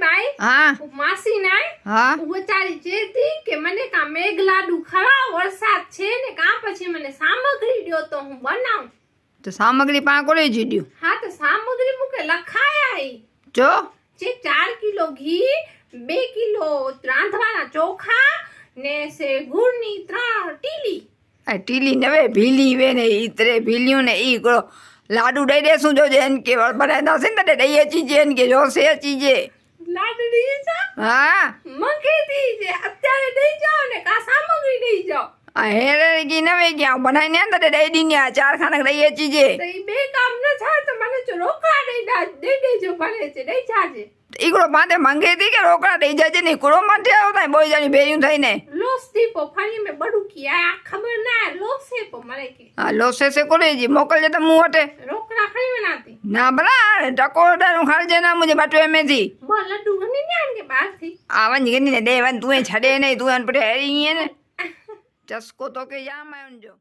by हाँ मासी नाय हाँ विचारी जेती કે મને કા મેઘલાડુ ખરા વરસાદ છે ને કા પછી મને સામગ્રી દ્યો તો હું બનાવું તો સામગ્રી પા કોલે જીડ્યું હા તો સામગ્રી મુકે લખાયા હી જો જે 4 કિલો ઘી 2 કિલો રાંધવાના ચોખા ને સે ગુળની 3 ટીલી આ ટીલી નવે ભીલી વે ને ઈ તરે ભીલ્યું ને ઈ કરો લાડુ દઈ દેશું જો જેન કે બનાતા છે ને તે દઈએ ચીજે ને કે જો સે ચીજે લાડડી છે હા મંગેતી છે અત્યારે દઈ જાઓ ને કા સામગ્રી દઈ જાઓ આ હેરે કી નવે ગયા બનાઈને ને તે દઈ દી ને 4 ખાના દઈએ ચીજે તો ઈ બે કામ ન થાય તો મને જો રોકડા દઈ દેજો ભલે છે દઈ જાજે ઈકડો માથે માંગે હતી કે રોકડા દઈ જાય ને ઈકડો માથે આવતા બોય જાની બેયું થઈને લોસ દીપો ફરી મે બડું કિયા ખબર ના લોસ છે પો મને કે હા લોસે સે કોલેજી મોકલજે તો હું હટે રોકડા ખરી બનાતી ના બરા ટકોડા નું ખાલજે ના મુજે બાટો એમેથી બો લડ્ડુ ગની ન્યાન કે બહાર થી આવન ગની ને દેવન તું છડે નહીં તું અન પટે હેરી ને ચસ્કો તો કે જામ આયો જો